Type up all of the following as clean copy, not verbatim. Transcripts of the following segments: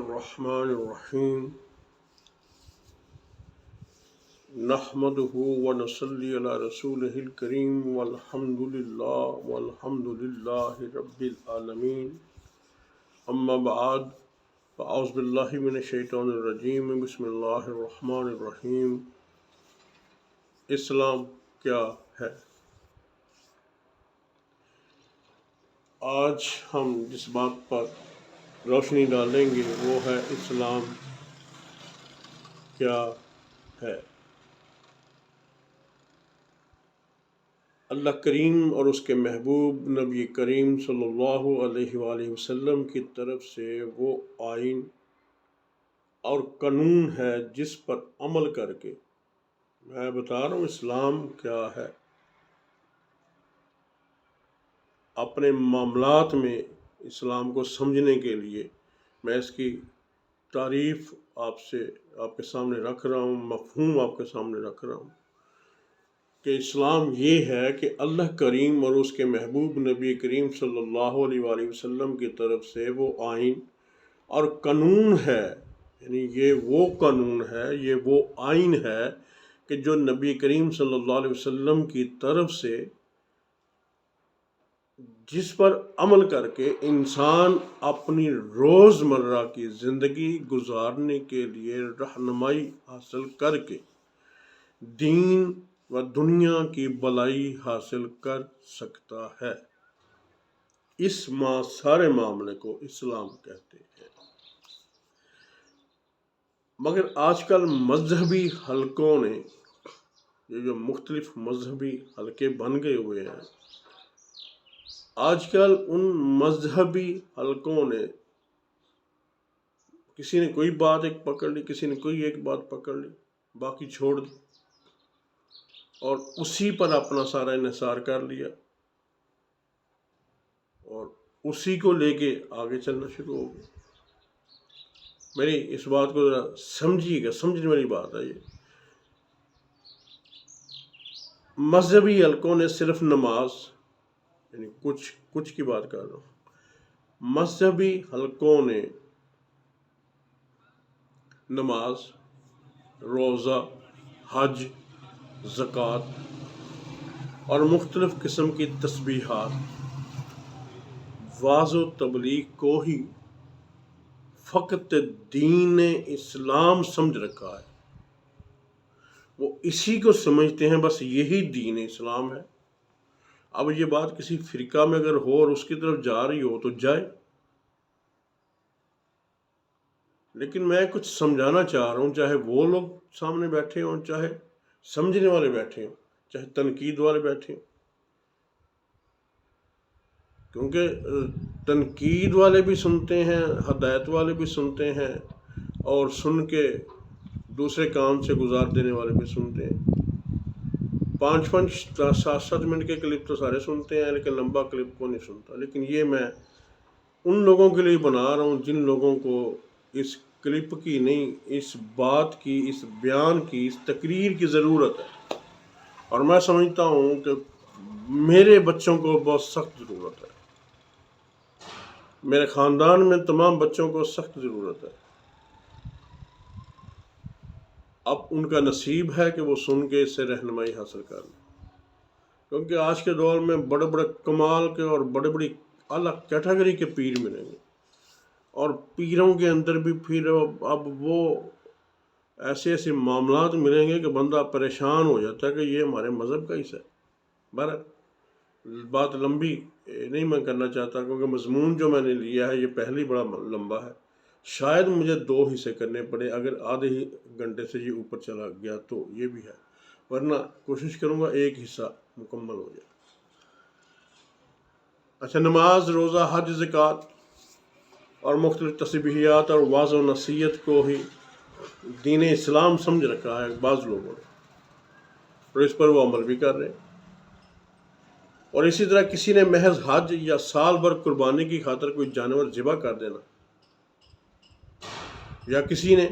الرحمن الرحیم نحمده ونصلی علی رسولہ الکریم والحمد للہ رب العالمین اما بعد فاعوذ باللہ من الشیطان الرجیم بسم اللہ الرحمن الرحیم۔ اسلام کیا ہے؟ آج ہم جس بات پر روشنی ڈالیں گے وہ ہے اسلام کیا ہے۔ اللہ کریم اور اس کے محبوب نبی کریم صلی اللہ علیہ وآلہ وسلم کی طرف سے وہ آئین اور قانون ہے جس پر عمل کر کے میں بتا رہا ہوں اسلام کیا ہے۔ اپنے معاملات میں اسلام کو سمجھنے کے لیے میں اس کی تعریف آپ کے سامنے رکھ رہا ہوں، مفہوم آپ کے سامنے رکھ رہا ہوں کہ اسلام یہ ہے کہ اللہ کریم اور اس کے محبوب نبی کریم صلی اللہ علیہ وآلہ وسلم کی طرف سے وہ آئین اور قانون ہے، یعنی یہ وہ قانون ہے، یہ وہ آئین ہے کہ جو نبی کریم صلی اللہ علیہ وسلم کی طرف سے جس پر عمل کر کے انسان اپنی روزمرہ کی زندگی گزارنے کے لیے رہنمائی حاصل کر کے دین و دنیا کی بھلائی حاصل کر سکتا ہے۔ اس سارے معاملے کو اسلام کہتے ہیں۔ مگر آج کل مذہبی حلقوں نے، یہ جو مختلف مذہبی حلقے بن گئے ہوئے ہیں، آج کل ان مذہبی حلقوں نے کسی نے کوئی بات ایک پکڑ لی، کسی نے کوئی ایک بات پکڑ لی، باقی چھوڑ دی اور اسی پر اپنا سارا انحصار کر لیا اور اسی کو لے کے آگے چلنا شروع ہو گیا۔ میری اس بات کو ذرا سمجھیے گا، سمجھنے والی بات ہے یہ۔ مذہبی حلقوں نے صرف نماز، یعنی کچھ کی بات کر رہا ہوں، مذہبی حلقوں نے نماز، روزہ، حج، زکوٰۃ اور مختلف قسم کی تسبیحات، وعظ و تبلیغ کو ہی فقط دین اسلام سمجھ رکھا ہے۔ وہ اسی کو سمجھتے ہیں، بس یہی دین اسلام ہے۔ اب یہ بات کسی فرقہ میں اگر ہو اور اس کی طرف جا رہی ہو تو جائے، لیکن میں کچھ سمجھانا چاہ رہا ہوں، چاہے وہ لوگ سامنے بیٹھے ہوں، چاہے سمجھنے والے بیٹھے ہوں، چاہے تنقید والے بیٹھے ہوں، کیونکہ تنقید والے بھی سنتے ہیں، ہدایت والے بھی سنتے ہیں، اور سن کے دوسرے کام سے گزار دینے والے بھی سنتے ہیں۔ 5 7 منٹ کے کلپ تو سارے سنتے ہیں، لیکن لمبا کلپ کو نہیں سنتا۔ لیکن یہ میں ان لوگوں کے لیے بنا رہا ہوں جن لوگوں کو اس کلپ کی نہیں، اس بات کی، اس بیان کی، اس تقریر کی ضرورت ہے، اور میں سمجھتا ہوں کہ میرے بچوں کو بہت سخت ضرورت ہے، میرے خاندان میں تمام بچوں کو سخت ضرورت ہے۔ اب ان کا نصیب ہے کہ وہ سن کے اس سے رہنمائی حاصل کر لیں، کیونکہ آج کے دور میں بڑے بڑے کمال کے اور بڑی بڑی اعلیٰ کیٹیگری کے پیر ملیں گے، اور پیروں کے اندر بھی پھر اب وہ ایسے ایسے معاملات ملیں گے کہ بندہ پریشان ہو جاتا ہے کہ یہ ہمارے مذہب کا حصہ ہے۔ بہرحال بات لمبی نہیں میں کرنا چاہتا، کیونکہ مضمون جو میں نے لیا ہے یہ پہلی بڑا لمبا ہے، شاید مجھے 2 حصے کرنے پڑے، اگر آدھے ہی گھنٹے سے یہ اوپر چلا گیا تو یہ بھی ہے، ورنہ کوشش کروں گا ایک حصہ مکمل ہو جائے۔ اچھا، نماز، روزہ، حج، زکوٰۃ اور مختلف تسبیحات اور وعظ و نصیحت کو ہی دین اسلام سمجھ رکھا ہے بعض لوگوں نے، اور اس پر وہ عمل بھی کر رہے ہیں۔ اور اسی طرح کسی نے محض حج یا سال بھر قربانی کی خاطر کوئی جانور ذبح کر دینا، یا کسی نے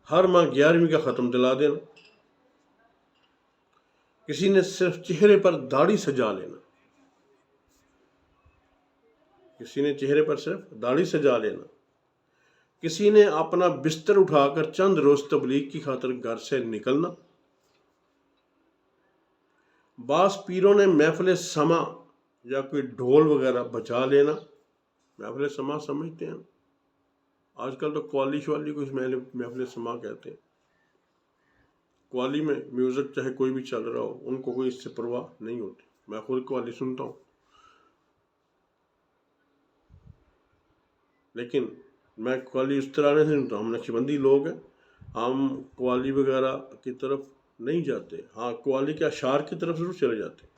ہر ماہ 11ویں کا ختم دلا دینا، کسی نے صرف چہرے پر داڑھی سجا لینا، کسی نے چہرے پر صرف داڑھی سجا لینا، کسی نے اپنا بستر اٹھا کر چند روز تبلیغ کی خاطر گھر سے نکلنا، بعض پیروں نے محفل سما یا کوئی ڈھول وغیرہ بجا لینا، محفل سما سمجھتے ہیں، آج کل تو قوالی شوالی کو اس محفل سما کہتے ہیں، قوالی میں میوزک چاہے کوئی بھی چل رہا ہو، ان کو کوئی اس سے پرواہ نہیں ہوتی، میں خود قوالی سنتا ہوں، لیکن میں قوالی اس طرح نہیں سنتا، ہم نقشبندی لوگ ہیں، ہم قوالی وغیرہ کی طرف نہیں جاتے، ہاں قوالی کے اشعار کی طرف ضرور چلے جاتے ہیں،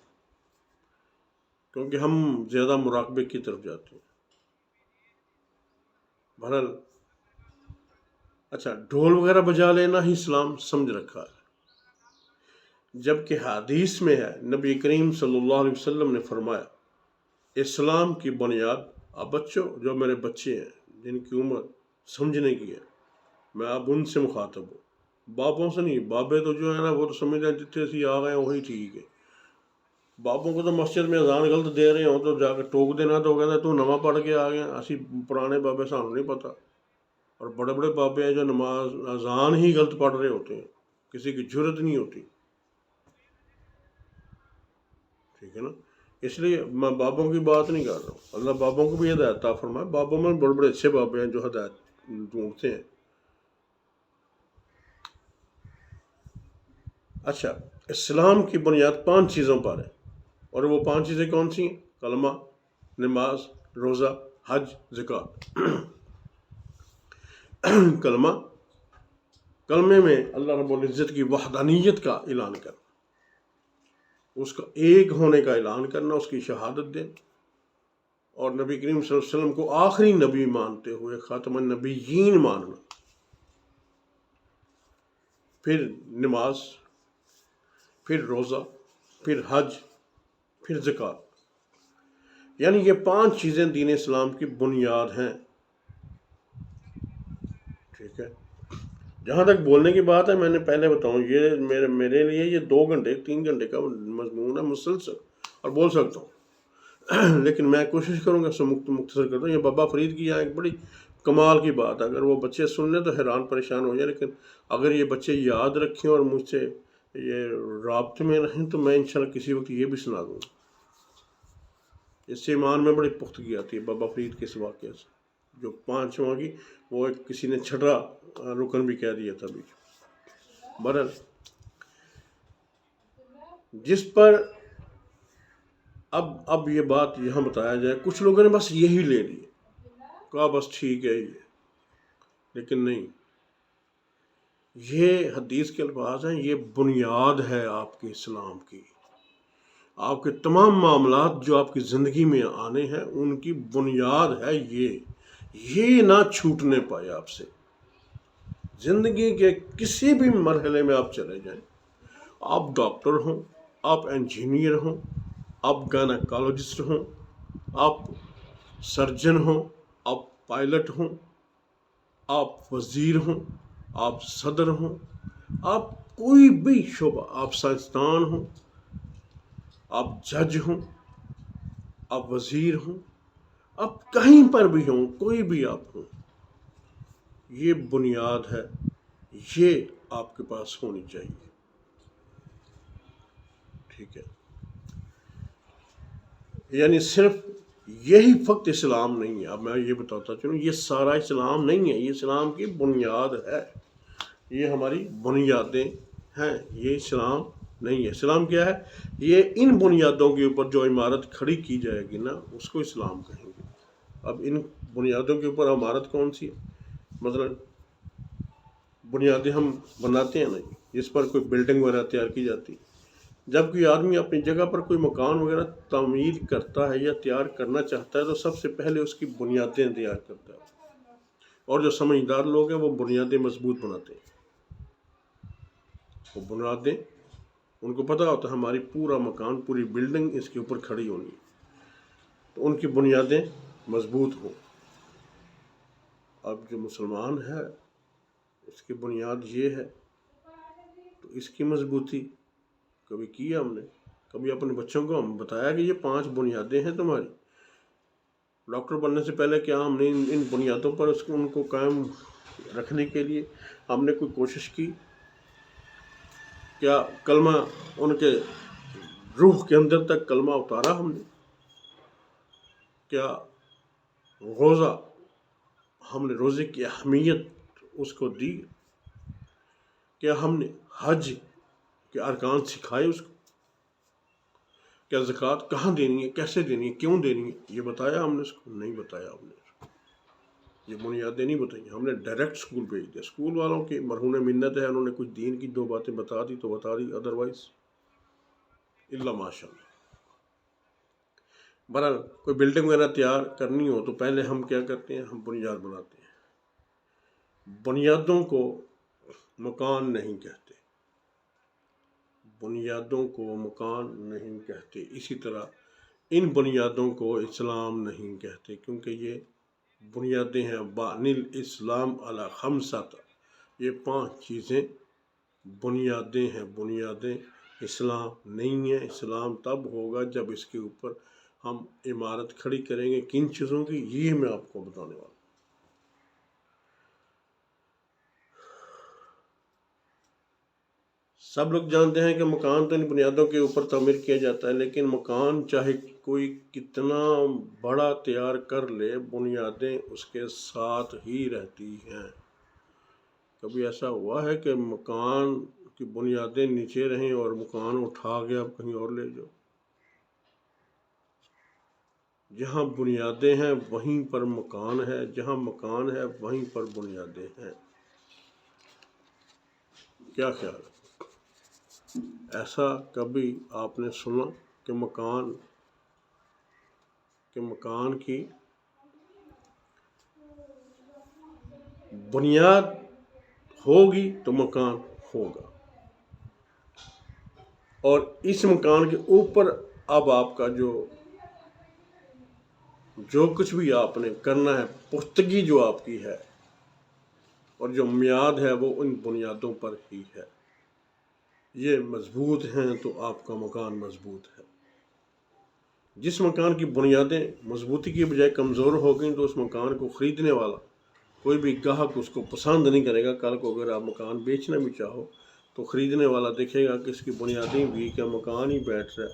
کیونکہ ہم زیادہ مراقبے کی طرف جاتے ہیں۔ بہرحال اچھا، ڈھول وغیرہ بجا لینا ہی اسلام سمجھ رکھا ہے، جبکہ حدیث میں ہے نبی کریم صلی اللہ علیہ وسلم نے فرمایا اسلام کی بنیاد، اب بچوں جو میرے بچے ہیں جن کی عمر سمجھنے کی ہے، میں اب ان سے مخاطب ہوں، باپوں سے نہیں، بابے تو جو ہے نا وہ تو سمجھ رہے ہیں جتنے سی آ گئے ہیں وہی ٹھیک ہے، باپوں کو تو مسجد میں اذان غلط دے رہے ہوں تو جا کے ٹوک دینا، تو کہتے تو نواں پڑھ کے آ گیا، اسی پرانے بابے سانوں نہیں پتا، اور بڑے بڑے بابے ہیں جو نماز اذان ہی غلط پڑھ رہے ہوتے ہیں، کسی کی جرت نہیں ہوتی، ٹھیک ہے نا، اس لیے میں بابوں کی بات نہیں کر رہا ہوں، اللہ بابوں کو بھی ہدایت عطا فرمائے، بابوں میں بڑے بڑے اچھے بابے ہیں جو ہدایت ڈھونڈتے ہیں۔ اچھا، اسلام کی بنیاد 5 چیزوں پر ہے، اور وہ 5 چیزیں کون سی ہیں؟ کلمہ، نماز، روزہ، حج، زکوٰۃ۔ کلمہ، کلمے میں اللہ رب العزت کی وحدانیت کا اعلان کرنا، اس کا ایک ہونے کا اعلان کرنا، اس کی شہادت دینا، اور نبی کریم صلی اللہ علیہ وسلم کو آخری نبی مانتے ہوئے خاتم النبیین ماننا، پھر نماز، پھر روزہ، پھر حج، پھر زکوٰۃ، یعنی یہ 5 چیزیں دین اسلام کی بنیاد ہیں، ٹھیک ہے۔ جہاں تک بولنے کی بات ہے، میں نے پہلے بتاؤں یہ میرے لیے یہ 2 گھنٹے 3 گھنٹے کا مضمون ہے مسلسل، اور بول سکتا ہوں لیکن میں کوشش کروں گا اس سے مختصر کرتا ہوں۔ یہ بابا فرید کی یہاں ایک بڑی کمال کی بات ہے، اگر وہ بچے سن لیں تو حیران پریشان ہو جائیں، لیکن اگر یہ بچے یاد رکھیں اور مجھ سے یہ رابطے میں رہیں تو میں انشاءاللہ کسی وقت یہ بھی سنا دوں گا، اس سے ایمان میں بڑی پختگی آتی ہے بابا فرید کے اس واقعے سے، جو 5واں کی وہ ایک کسی نے چھٹا رکن بھی کہہ دیا تھا بیچ۔ بہرحال جس پر اب یہ بات یہاں بتایا جائے، کچھ لوگوں نے بس یہی لے لی، کہا بس ٹھیک ہے یہ، لیکن نہیں، یہ حدیث کے الفاظ ہیں، یہ بنیاد ہے آپ کے اسلام کی، آپ کے تمام معاملات جو آپ کی زندگی میں آنے ہیں ان کی بنیاد ہے یہ نہ چھوٹنے پائے آپ سے، زندگی کے کسی بھی مرحلے میں آپ چلے جائیں، آپ ڈاکٹر ہوں، آپ انجینئر ہوں، آپ گائنیکالوجسٹ ہوں، آپ سرجن ہوں، آپ پائلٹ ہوں، آپ وزیر ہوں، آپ صدر ہوں، آپ کوئی بھی شعبہ، آپ سائنسدان ہوں، آپ جج ہوں، آپ وزیر ہوں، آپ کہیں پر بھی ہوں، کوئی بھی آپ ہوں، یہ بنیاد ہے، یہ آپ کے پاس ہونی چاہیے، ٹھیک ہے۔ یعنی صرف یہی فقط اسلام نہیں ہے، اب میں یہ بتاتا چلوں، یہ سارا اسلام نہیں ہے، یہ اسلام کی بنیاد ہے، یہ ہماری بنیادیں ہیں، یہ اسلام نہیں ہے۔ اسلام کیا ہے؟ یہ ان بنیادوں کے اوپر جو عمارت کھڑی کی جائے گی نا، اس کو اسلام کہیں گے۔ اب ان بنیادوں کے اوپر عمارت کون سی ہے؟ مثلا بنیادیں ہم بناتے ہیں نا، جس پر کوئی بلڈنگ وغیرہ تیار کی جاتی ہے، جب کوئی آدمی اپنی جگہ پر کوئی مکان وغیرہ تعمیر کرتا ہے یا تیار کرنا چاہتا ہے تو سب سے پہلے اس کی بنیادیں تیار کرتا ہے، اور جو سمجھدار لوگ ہیں وہ بنیادیں مضبوط بناتے ہیں، وہ بنیادیں ان کو پتہ ہوتا ہے ہماری پورا مکان، پوری بلڈنگ اس کے اوپر کھڑی ہونی ہے، تو ان کی بنیادیں مضبوط ہوں۔ اب جو مسلمان ہے اس کی بنیاد یہ ہے، تو اس کی مضبوطی کبھی کیا ہم نے، کبھی اپنے بچوں کو ہم بتایا کہ یہ 5 بنیادیں ہیں تمہاری، ڈاکٹر بننے سے پہلے کیا ہم نے ان بنیادوں پر ان کو قائم رکھنے کے لیے ہم نے کوئی کوشش کی؟ کیا کلمہ ان کے روح کے اندر تک کلمہ اتارا ہم نے؟ کیا روزہ ہم نے روزے کی اہمیت اس کو دی؟ کیا ہم نے حج کے ارکان سکھائے اس کو؟ کیا زکوٰۃ کہاں دینی ہے، کیسے دینی ہے، کیوں دینی ہے، یہ بتایا ہم نے اس کو؟ نہیں بتایا ہم نے اس کو، یہ بنیادیں نہیں بتائیں. ہم نے ڈائریکٹ اسکول بھیج دیا. اسکول والوں کی مرہون منت ہے، انہوں نے کچھ دین کی دو باتیں بتا دی تو بتا دی، ادروائز اللہ ماشاء اللہ. بہرحال کوئی بلڈنگ وغیرہ تیار کرنی ہو تو پہلے ہم کیا کرتے ہیں، ہم بنیاد بناتے ہیں. بنیادوں کو مکان نہیں کہتے، بنیادوں کو مکان نہیں کہتے. اسی طرح ان بنیادوں کو اسلام نہیں کہتے، کیونکہ یہ بنیادیں ہیں. بانی الاسلام علی خمسۃ، یہ 5 چیزیں بنیادیں ہیں. بنیادیں اسلام نہیں ہیں. اسلام تب ہوگا جب اس کے اوپر ہم عمارت کھڑی کریں گے. کن چیزوں کی، یہ میں آپ کو بتانے والا ہوں. سب لوگ جانتے ہیں کہ مکان تو ان بنیادوں کے اوپر تعمیر کیا جاتا ہے، لیکن مکان چاہے کوئی کتنا بڑا تیار کر لے، بنیادیں اس کے ساتھ ہی رہتی ہیں. کبھی ایسا ہوا ہے کہ مکان کی بنیادیں نیچے رہیں اور مکان اٹھا کے آپ کہیں اور لے جاؤ؟ جہاں بنیادیں ہیں وہیں پر مکان ہے، جہاں مکان ہے وہیں پر بنیادیں ہیں. کیا خیال ہے؟ ایسا کبھی آپ نے سنا کہ مکان کی بنیاد ہوگی تو مکان ہوگا، اور اس مکان کے اوپر اب آپ کا جو کچھ بھی آپ نے کرنا ہے، پختگی جو آپ کی ہے اور جو میعاد ہے وہ ان بنیادوں پر ہی ہے. یہ مضبوط ہیں تو آپ کا مکان مضبوط ہے. جس مکان کی بنیادیں مضبوطی کی بجائے کمزور ہو گئیں تو اس مکان کو خریدنے والا کوئی بھی گاہک اس کو پسند نہیں کرے گا. کل کو اگر آپ مکان بیچنا بھی چاہو تو خریدنے والا دیکھے گا کہ اس کی بنیادیں ویک ہے، مکان ہی بیٹھ رہا ہے،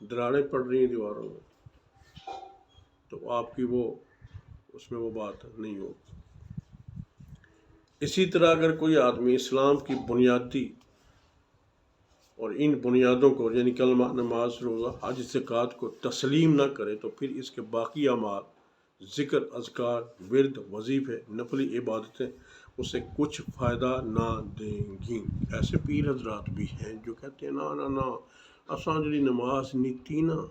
دراڑیں پڑ رہی ہیں دیواروں میں، تو آپ کی اس میں وہ بات نہیں ہوگی. اسی طرح اگر کوئی آدمی اسلام کی بنیادی اور ان بنیادوں کو یعنی کلمہ، نماز، روزہ، حج، زکوٰۃ کو تسلیم نہ کرے تو پھر اس کے باقی اعمال، ذکر، اذکار، ورد، وظیفے، نفلی عبادتیں اسے کچھ فائدہ نہ دیں گی. ایسے پیر حضرات بھی ہیں جو کہتے ہیں نا اساں جڑی نماز نیتی نا،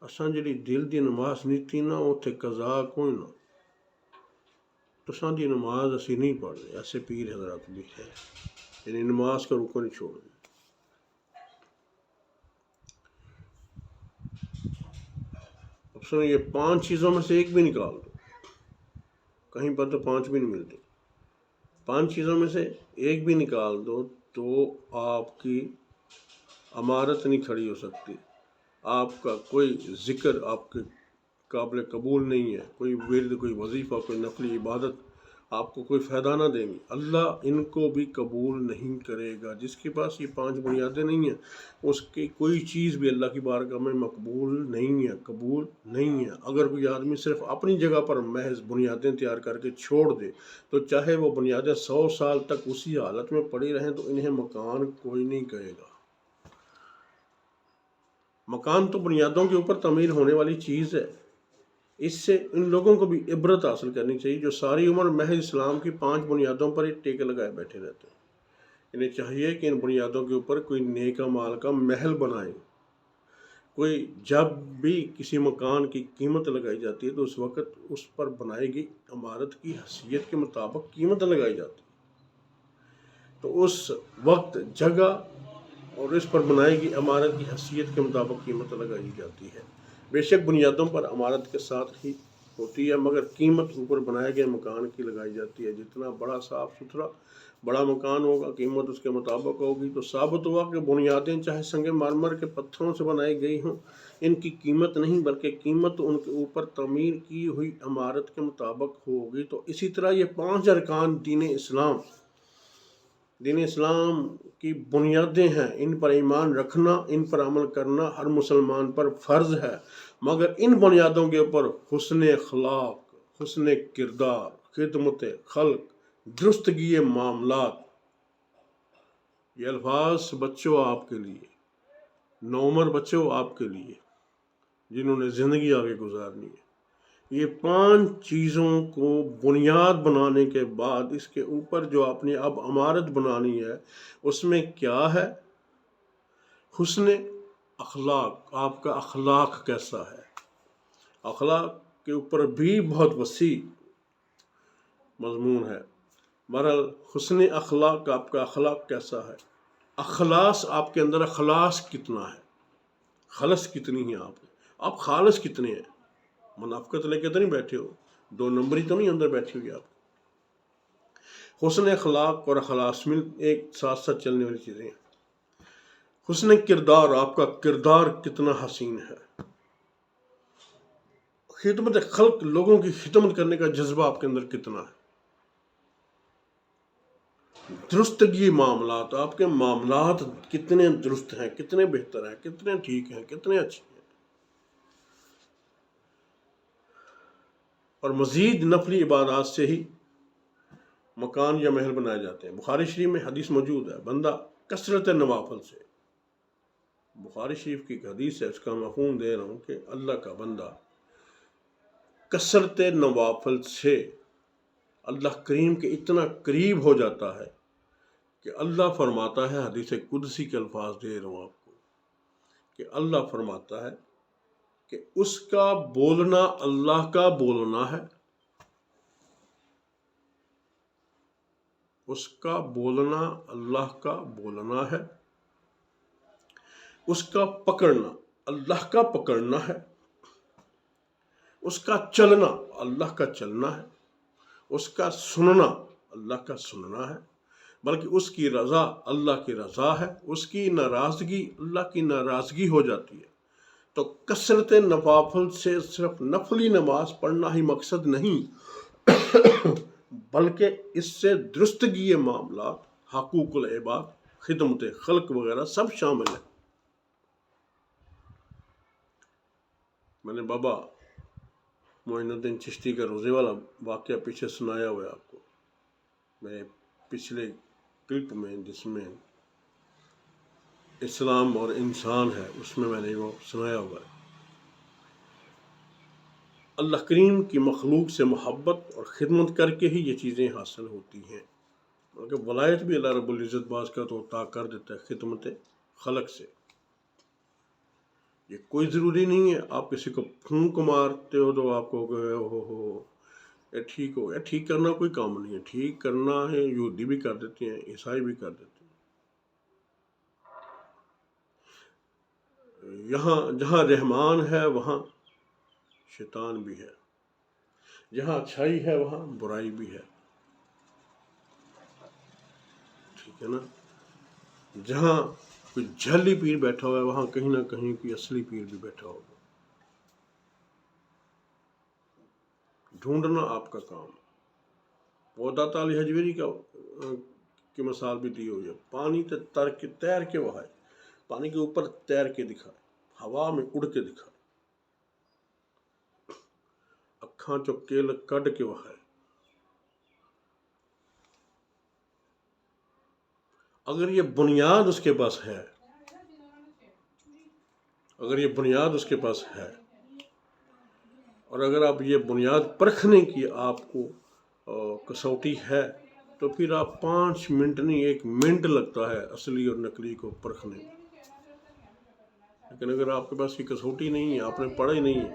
اساں جڑی دل دی نماز نیتی نا، اوتھے قضا کوئی نہ، تساں دی نماز اسی نہیں پڑھ رہے. ایسے پیر حضرات بھی ہیں، یعنی نماز کا رکن نہیں چھوڑ دیں. اب سنو، یہ 5 چیزوں میں سے ایک بھی نکال دو، کہیں پر تو 5 بھی نہیں ملتی. 5 چیزوں میں سے ایک بھی نکال دو تو آپ کی عمارت نہیں کھڑی ہو سکتی. آپ کا کوئی ذکر آپ کے قابل قبول نہیں ہے، کوئی ورد، کوئی وظیفہ، کوئی نفلی عبادت آپ کو کوئی فائدہ نہ دیں گی. اللہ ان کو بھی قبول نہیں کرے گا. جس کے پاس یہ 5 بنیادیں نہیں ہیں، اس کی کوئی چیز بھی اللہ کی بارگاہ میں مقبول نہیں ہے، قبول نہیں ہے. اگر کوئی آدمی صرف اپنی جگہ پر محض بنیادیں تیار کر کے چھوڑ دے تو چاہے وہ بنیادیں 100 سال تک اسی حالت میں پڑی رہیں تو انہیں مکان کوئی نہیں کہے گا. مکان تو بنیادوں کے اوپر تعمیر ہونے والی چیز ہے. اس سے ان لوگوں کو بھی عبرت حاصل کرنی چاہیے جو ساری عمر محض اسلام کی 5 بنیادوں پر ہی ٹیکے لگائے بیٹھے رہتے ہیں. انہیں چاہیے کہ ان بنیادوں کے اوپر کوئی نیک مال کا محل بنائیں. کوئی جب بھی کسی مکان کی قیمت لگائی جاتی ہے تو اس وقت اس پر بنائی گئی عمارت کی حیثیت کے مطابق قیمت لگائی جاتی ہے. تو اس وقت، جگہ اور اس پر بنائی گئی عمارت کی حیثیت کے مطابق قیمت لگائی جاتی ہے. بے شک بنیادوں پر عمارت کے ساتھ ہی ہوتی ہے، مگر قیمت اوپر بنائے گئے مکان کی لگائی جاتی ہے. جتنا بڑا صاف ستھرا بڑا مکان ہوگا، قیمت اس کے مطابق ہوگی. تو ثابت ہوا کہ بنیادیں چاہے سنگ مرمر کے پتھروں سے بنائی گئی ہوں ان کی قیمت نہیں بلکہ قیمت ان کے اوپر تعمیر کی ہوئی عمارت کے مطابق ہوگی۔ تو اسی طرح یہ 5 ارکان دین اسلام کی بنیادیں ہیں، ان پر ایمان رکھنا، ان پر عمل کرنا ہر مسلمان پر فرض ہے، مگر ان بنیادوں کے اوپر حسن اخلاق، حسن کردار، خدمت خلق، درستگی معاملات، یہ الفاظ بچوں آپ کے لیے، نوعمر بچوں آپ کے لیے جنہوں نے زندگی آگے گزارنی ہے، یہ 5 چیزوں کو بنیاد بنانے کے بعد اس کے اوپر جو آپ نے اب عمارت بنانی ہے اس میں کیا ہے؟ حسن اخلاق، آپ کا اخلاق کیسا ہے؟ اخلاق کے اوپر بھی بہت وسیع مضمون ہے۔ بہرحال حسن اخلاق، آپ کا اخلاق کیسا ہے؟ اخلاص، آپ کے اندر اخلاص کتنا ہے، خلص کتنی ہے آپ خالص کتنے ہیں؟ منافقت لے کے تو نہیں بیٹھے ہو، 2 نمبری تو نہیں اندر بیٹھی ہوئی آپ۔ حسن اخلاق اور اخلاص مل ایک ساتھ ساتھ چلنے والی چیزیں ہیں۔ حسن کردار، آپ کا کردار کتنا حسین ہے؟ خدمت خلق، لوگوں کی خدمت کرنے کا جذبہ آپ کے اندر کتنا ہے؟ درستگی معاملات، آپ کے معاملات کتنے درست ہیں، کتنے بہتر ہیں، کتنے ٹھیک ہیں، کتنے اچھے ہیں؟ اور مزید نفلی عبادات سے ہی مکان یا محل بنائے جاتے ہیں۔ بخاری شریف میں حدیث موجود ہے، بندہ کثرت نوافل سے، بخاری شریف کی حدیث ہے، اس کا مفہوم دے رہا ہوں کہ اللہ کا بندہ کثرت نوافل سے اللہ کریم کے اتنا قریب ہو جاتا ہے کہ اللہ فرماتا ہے، حدیث قدسی کے الفاظ دے رہا ہوں آپ کو، کہ اللہ فرماتا ہے کہ اس کا بولنا اللہ کا بولنا ہے، اس کا بولنا اللہ کا بولنا ہے، اس کا پکڑنا اللہ کا پکڑنا ہے، اس کا چلنا اللہ کا چلنا ہے، اس کا سننا اللہ کا سننا ہے، بلکہ اس کی رضا اللہ کی رضا ہے، اس کی ناراضگی اللہ کی ناراضگی ہو جاتی ہے۔ تو کثرت نوافل سے صرف نفلی نماز پڑھنا ہی مقصد نہیں بلکہ اس سے درستگی معاملات، حقوق العباد، خدمت خلق وغیرہ سب شامل ہیں۔ میں نے بابا معین الدین چشتی کا روزے والا واقعہ پیچھے سنایا ہوا ہے آپ کو، میں پچھلے کلپ میں جس میں اسلام اور انسان ہے اس میں نے وہ سنایا ہوا ہے۔ اللہ کریم کی مخلوق سے محبت اور خدمت کر کے ہی یہ چیزیں حاصل ہوتی ہیں، بلکہ ولایت بھی اللہ رب العزت بعض کا تو عطا کر دیتا ہے خدمت خلق سے۔ یہ کوئی ضروری نہیں ہے آپ کسی کو پھونک مارتے ہو تو آپ کو یہ ٹھیک ہو گیا، ٹھیک کرنا کوئی کام نہیں ہے، ٹھیک کرنا ہے یہودی بھی کر دیتے ہیں، عیسائی بھی کر دیتے ہیں۔ یہاں جہاں رحمان ہے وہاں شیطان بھی ہے، جہاں اچھائی ہے وہاں برائی بھی ہے، ٹھیک ہے نا؟ جہاں کوئی جھلی پیر بیٹھا ہوا ہے وہاں کہیں نہ کہیں کوئی اصلی پیر بھی بیٹھا ہوگا۔ ڈھونڈنا آپ کا کام ہے۔ وہ داتا علی حجویری کی مثال بھی دی ہوئی ہے، پانی تیر کے وہ ہے، پانی کے اوپر تیر کے دکھائے، ہوا میں اڑ کے دکھائے، اکھاں چو کیل کڈ کے وہ ہے۔ اگر یہ بنیاد اس کے پاس ہے، اگر یہ بنیاد اس کے پاس ہے، اور اگر آپ یہ بنیاد پرکھنے کی آپ کو کسوٹی ہے تو پھر آپ 5 منٹ نہیں 1 منٹ لگتا ہے اصلی اور نقلی کو پرکھنے میں۔ لیکن اگر آپ کے پاس یہ کسوٹی نہیں ہے، آپ نے پڑھا ہی نہیں ہے،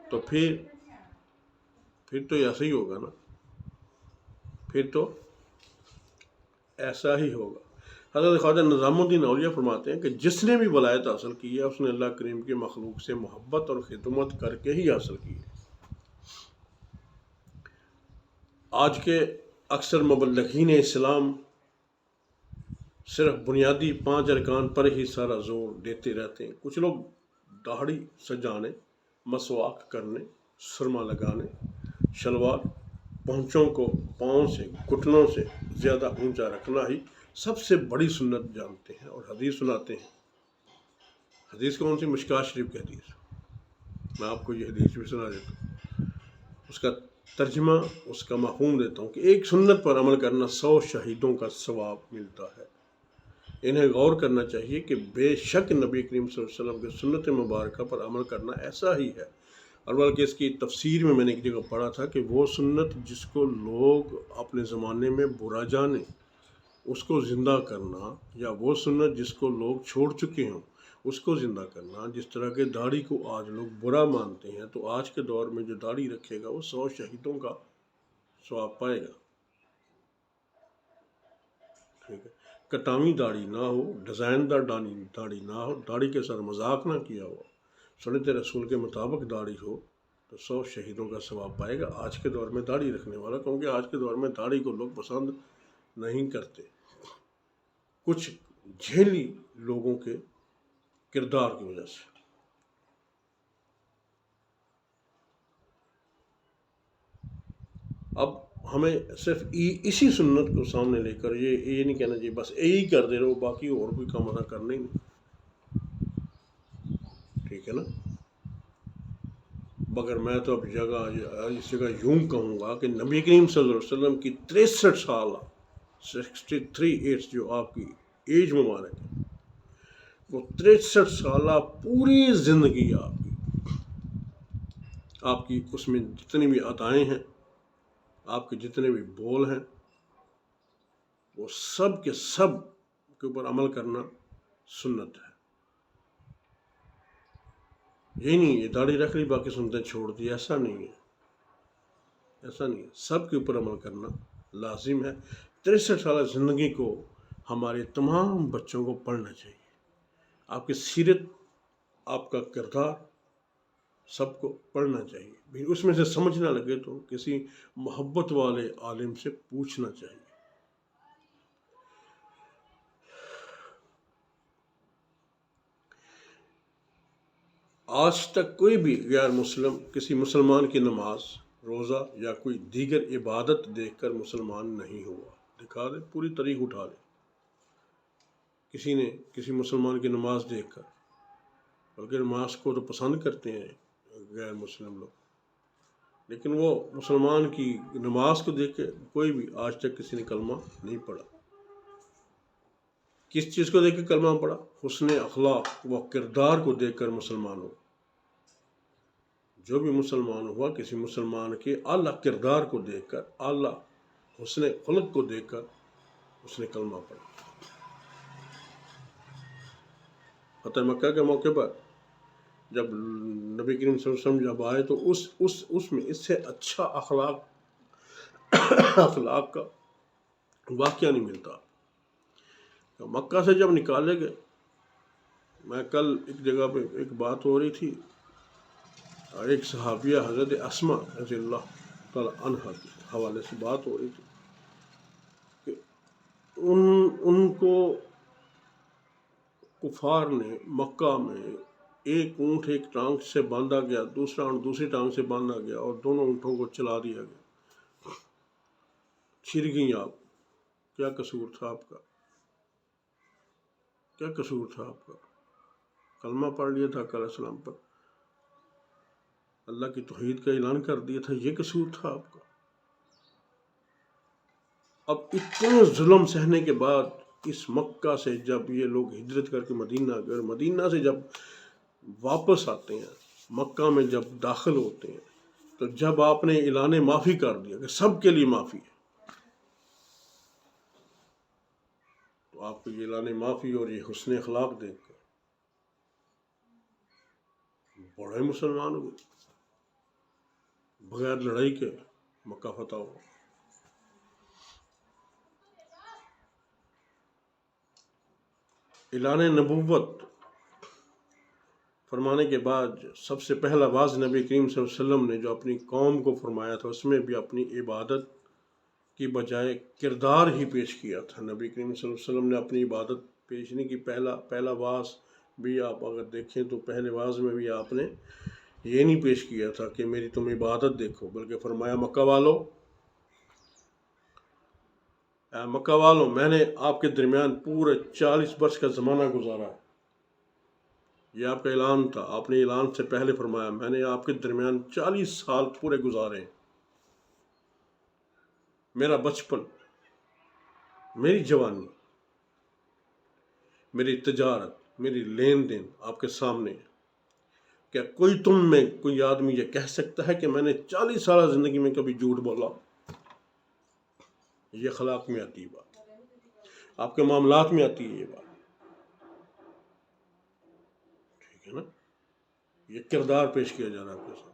تو پھر تو ایسا ہی ہوگا نا، پھر تو ایسا ہی ہوگا۔ حضرت خواجہ نظام الدین اولیاء فرماتے ہیں کہ جس نے بھی ولایت حاصل کی ہے اس نے اللہ کریم کے مخلوق سے محبت اور خدمت کر کے ہی حاصل کی ہے۔ آج کے اکثر مبلغین اسلام صرف بنیادی 5 ارکان پر ہی سارا زور دیتے رہتے ہیں۔ کچھ لوگ داڑھی سجانے، مسواک کرنے، سرما لگانے، شلوار پہنچوں کو پاؤں سے گھٹنوں سے زیادہ اونچا رکھنا ہی سب سے بڑی سنت جانتے ہیں اور حدیث سناتے ہیں۔ حدیث کون سی؟ مشکوٰۃ شریف کی حدیث۔ میں آپ کو یہ حدیث بھی سنا دیتا ہوں، اس کا ترجمہ، اس کا مفہوم دیتا ہوں کہ ایک سنت پر عمل کرنا 100 شہیدوں کا ثواب ملتا ہے۔ انہیں غور کرنا چاہیے کہ بے شک نبی کریم صلی اللہ علیہ وسلم کے سنت مبارکہ پر عمل کرنا ایسا ہی ہے، اور بلکہ اس کی تفسیر میں نے ایک جگہ پڑھا تھا کہ وہ سنت جس کو لوگ اپنے زمانے میں برا جانیں اس کو زندہ کرنا، یا وہ سنت جس کو لوگ چھوڑ چکے ہوں اس کو زندہ کرنا۔ جس طرح کے داڑھی کو آج لوگ برا مانتے ہیں، تو آج کے دور میں جو داڑھی رکھے گا وہ 100 شہیدوں کا ثواب پائے گا۔ ٹھیک ہے، کٹاوی داڑھی نہ ہو، ڈیزائن دار داڑھی نہ ہو، داڑھی کے ساتھ مذاق نہ کیا ہو، سنت رسول کے مطابق داڑھی ہو تو 100 شہیدوں کا ثواب پائے گا آج کے دور میں داڑھی رکھنے والا، کیونکہ آج کے دور میں داڑھی کو لوگ پسند نہیں کرتے، کچھ جھیلی لوگوں کے کردار کی وجہ سے۔ اب ہمیں صرف اسی سنت کو سامنے لے کر یہ نہیں کہنا چاہیے بس یہی کر دے رہو، باقی اور کوئی کام نہ کرنا ہی نہیں، ٹھیک ہے نا؟ مگر میں تو اب اس جگہ یوں کہوں گا کہ نبی کریم صلی اللہ علیہ وسلم کی 63 سالہ 63 ایج جو آپ کی ایج مبارک ہے، وہ 63 سالہ پوری زندگی آپ کی اس میں جتنی بھی عطائیں ہیں، آپ کے جتنے بھی بول ہیں، وہ سب کے سب کے اوپر عمل کرنا سنت ہے۔ یہ نہیں یہ داڑھی رکھ لی باقی سنتیں چھوڑ دی، ایسا نہیں ہے، ایسا نہیں ہے، سب کے اوپر عمل کرنا لازم ہے۔ 63 سالہ زندگی کو ہمارے تمام بچوں کو پڑھنا چاہیے، آپ کی سیرت، آپ کا کردار سب کو پڑھنا چاہیے، بھی اس میں سے سمجھ نہ لگے تو کسی محبت والے عالم سے پوچھنا چاہیے۔ آج تک کوئی بھی غیر مسلم کسی مسلمان کی نماز، روزہ یا کوئی دیگر عبادت دیکھ کر مسلمان نہیں ہوا، دکھا دے پوری تاریخ اٹھا دے کسی نے کسی مسلمان کی نماز دیکھ کر، بلکہ نماز کو تو پسند کرتے ہیں غیر مسلم لوگ، لیکن وہ مسلمان کی نماز کو دیکھ کے کوئی بھی آج تک کسی نے کلمہ نہیں پڑھا۔ کس چیز کو دیکھ کے کلمہ پڑھا؟ حسن اخلاق و کردار کو دیکھ کر مسلمان ہو۔ جو بھی مسلمان ہوا کسی مسلمان کے اعلیٰ کردار کو دیکھ کر، اعلیٰ حسن خلق کو دیکھ کر اس نے کلمہ پڑھا۔ فتح مکہ کے موقع پر جب نبی کریم صلی اللہ علیہ وسلم جب آئے تو اس میں اس سے اچھا اخلاق کا واقعہ نہیں ملتا۔ مکہ سے جب نکالے گئے، میں کل ایک جگہ پہ ایک بات ہو رہی تھی، اور ایک صحابیہ حضرت اسماء رضی اللہ تعالی عنہا کے حوالے سے بات ہو رہی تھی کہ ان کو کفار نے مکہ میں ایک اونٹ ایک ٹانگ سے باندھا گیا، دوسرا اونٹ دوسری ٹانگ سے باندھا گیا، اور دونوں اونٹوں کو چلا دیا گیا، چھر گئیں آپ۔ کیا قصور تھا آپ کا؟ کیا قصور تھا آپ کا؟ کلمہ پڑھ لیا تھا علیہ السلام پر، اللہ کی توحید کا اعلان کر دیا تھا، یہ قصور تھا آپ کا؟ اب اتنے ظلم سہنے کے بعد اس مکہ سے جب یہ لوگ ہجرت کر کے مدینہ گئے، مدینہ سے جب واپس آتے ہیں، مکہ میں جب داخل ہوتے ہیں، تو جب آپ نے اعلان معافی کر دیا کہ سب کے لیے معافی ہے، تو آپ کو یہ اعلان معافی اور یہ حسن اخلاق دیکھ کر بڑے مسلمان ہوئے، بغیر لڑائی کے مکہ فتح ہوا۔ اعلان نبوت فرمانے کے بعد سب سے پہلا واز نبی کریم صلی اللہ علیہ وسلم نے جو اپنی قوم کو فرمایا تھا، اس میں بھی اپنی عبادت کی بجائے کردار ہی پیش کیا تھا۔ نبی کریم صلی اللہ علیہ وسلم نے اپنی عبادت پیش نہیں کی، پہلا واز بھی آپ اگر دیکھیں تو پہلے واز میں بھی آپ نے یہ نہیں پیش کیا تھا کہ میری تم عبادت دیکھو، بلکہ فرمایا مکہ والوں میں نے آپ کے درمیان پورے 40 برس کا زمانہ گزارا ہے۔ یہ آپ کا اعلان تھا، آپ نے اعلان سے پہلے فرمایا میں نے آپ کے درمیان 40 سال پورے گزارے ہیں۔ میرا بچپن، میری جوانی، میری تجارت، میری لین دین آپ کے سامنے ہے۔ کیا کوئی تم میں کوئی آدمی یہ کہہ سکتا ہے کہ میں نے 40 سالہ زندگی میں کبھی جھوٹ بولا؟ یہ اخلاق میں آتی ہے بات، آپ کے معاملات میں آتی ہے یہ بات، ٹھیک ہے نا؟ یہ کردار پیش کیا جا رہا ہے آپ کے ساتھ۔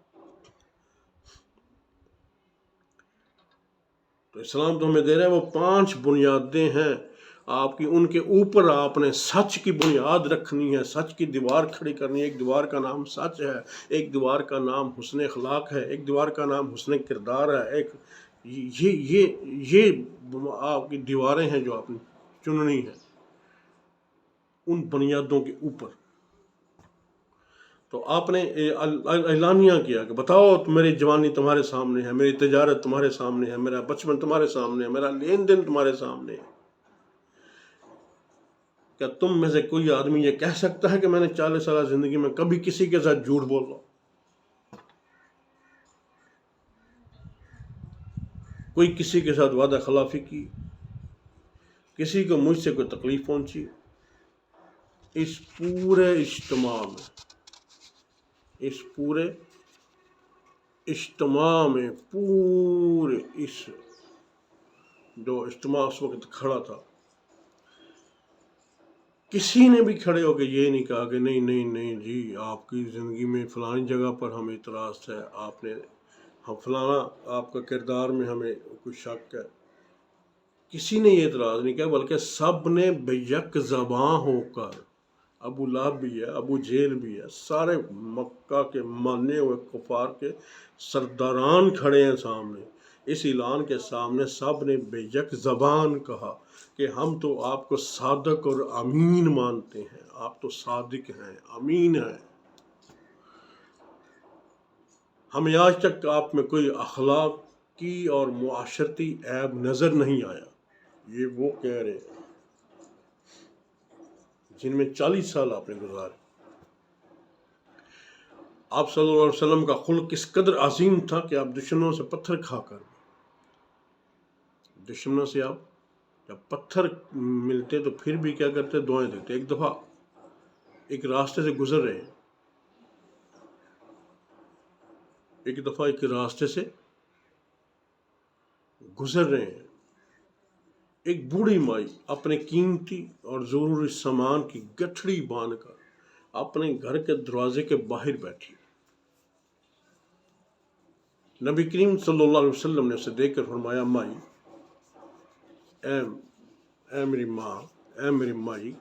تو اسلام تو ہمیں دے رہا ہے وہ 5 بنیادیں ہیں آپ کی، ان کے اوپر آپ نے سچ کی بنیاد رکھنی ہے، سچ کی دیوار کھڑی کرنی ہے۔ ایک دیوار کا نام سچ ہے، ایک دیوار کا نام حسن اخلاق ہے، ایک دیوار کا نام حسن کردار ہے۔ ایک یہ آپ کی دیواریں ہیں جو آپ نے چننی ہیں ان بنیادوں کے اوپر۔ تو آپ نے اعلانیہ کیا کہ بتاؤ میری جوانی تمہارے سامنے ہے، میری تجارت تمہارے سامنے ہے، میرا بچپن تمہارے سامنے ہے، میرا لین دین تمہارے سامنے ہے۔ کیا تم میں سے کوئی آدمی یہ کہہ سکتا ہے کہ میں نے 40 سالہ زندگی میں کبھی کسی کے ساتھ جھوٹ بولا؟ کوئی کسی کے ساتھ وعدہ خلافی کی، کسی کو مجھ سے کوئی تکلیف پہنچی؟ اس پورے اجتماع میں پورے اس جو اجتماع اس وقت کھڑا تھا، کسی نے بھی کھڑے ہو کے یہ نہیں کہا کہ نہیں جی آپ کی زندگی میں فلانی جگہ پر ہمیں اعتراض ہے، آپ نے فلانا آپ کا کردار میں ہمیں کوئی شک ہے۔ کسی نے یہ اعتراض نہیں کیا، بلکہ سب نے بیک زباں ہو کر، ابو لہب بھی ہے، ابو جہل بھی ہے، سارے مکہ کے ماننے ہوئے کفار کے سرداران کھڑے ہیں سامنے، اس اعلان کے سامنے سب نے بیک زبان کہا کہ ہم تو آپ کو صادق اور امین مانتے ہیں، آپ تو صادق ہیں، امین ہیں، ہمیں آج تک آپ میں کوئی اخلاقی اور معاشرتی عیب نظر نہیں آیا۔ یہ وہ کہہ رہے ہیں جن میں 40 سال آپ نے گزارے۔ آپ صلی اللہ علیہ وسلم کا خلق اس قدر عظیم تھا کہ آپ دشمنوں سے پتھر کھا کر، دشمنوں سے آپ جب پتھر ملتے تو پھر بھی کیا کرتے؟ دعائیں دیتے۔ ایک دفعہ ایک راستے سے گزر رہے ہیں، ایک بوڑھی مائی اپنے قیمتی اور ضروری سامان کی گٹھڑی باندھ کر اپنے گھر کے دروازے کے باہر بیٹھی۔ نبی کریم صلی اللہ علیہ وسلم نے اسے دیکھ کر فرمایا مائی، اے میری ماں، اے میری مائی،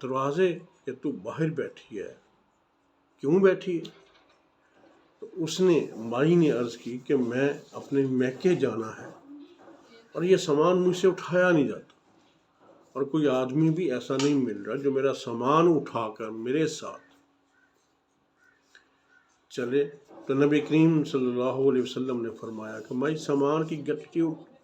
دروازے کے تو باہر بیٹھی ہے، کیوں بیٹھی ہے؟ تو اس نے مائی نے عرض کی کہ میں اپنے میکے جانا ہے اور یہ سامان مجھ سے اٹھایا نہیں جاتا، اور کوئی آدمی بھی ایسا نہیں مل رہا جو میرا سامان اٹھا کر میرے ساتھ چلے۔ تو نبی کریم صلی اللہ علیہ وسلم نے فرمایا کہ مائی سامان کی گٹھڑی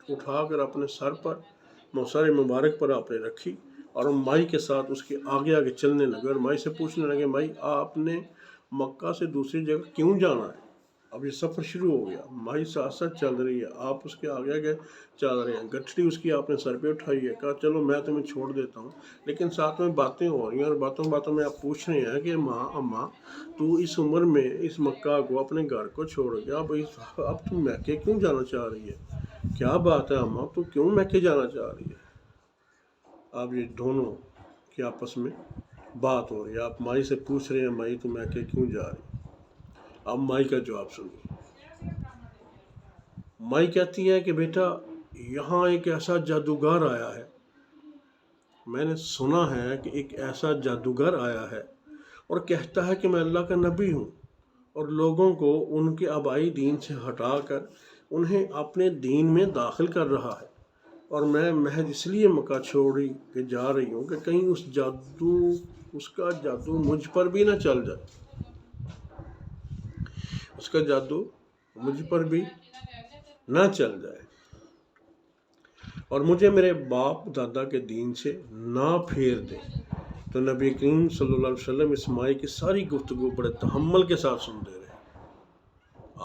اٹھا کر اپنے سر مبارک پر آپ نے رکھی، اور مائی کے ساتھ اس کے آگے آگے چلنے لگے، اور مائی سے پوچھنے لگے مائی آپ نے مکہ سے دوسری جگہ کیوں جانا ہے؟ اب یہ سفر شروع ہو گیا، مائی ساتھ ساتھ چل رہی ہے، آپ اس کے آگے آگے چل رہے ہیں، گٹھڑی اس کی آپ نے سر پہ اٹھائی ہے۔ کہا چلو میں تمہیں چھوڑ دیتا ہوں، لیکن ساتھ میں باتیں ہو رہی ہیں، اور باتوں میں آپ پوچھ رہے ہیں کہ ماں اماں تو اس عمر میں اس مکہ کو اپنے گھر کو چھوڑ گیا، اب تم میکے کیوں جانا چاہ رہی ہے؟ کیا بات ہے اماں، تو کیوں میکے جانا چاہ رہی ہے؟ اب یہ دونوں کے آپس میں بات ہو رہی ہے، آپ مائی سے پوچھ رہے ہیں مائی تو میکے کیوں جا رہی؟ اب مائی کا جواب سنیے۔ مائی کہتی ہے کہ بیٹا یہاں ایک ایسا جادوگر آیا ہے، میں نے سنا ہے کہ ایک ایسا جادوگر آیا ہے اور کہتا ہے کہ میں اللہ کا نبی ہوں، اور لوگوں کو ان کے آبائی دین سے ہٹا کر انہیں اپنے دین میں داخل کر رہا ہے، اور میں محض اس لیے مکہ چھوڑی کہ جا رہی ہوں کہ کہیں اس کا جادو مجھ پر بھی نہ چل جائے، اس کا جادو مجھ پر بھی نہ چل جائے اور مجھے میرے باپ دادا کے دین سے نہ پھیر دے۔ تو نبی کریم صلی اللہ علیہ وسلم اس مائی کی ساری گفتگو بڑے تحمل کے ساتھ سنتے رہے۔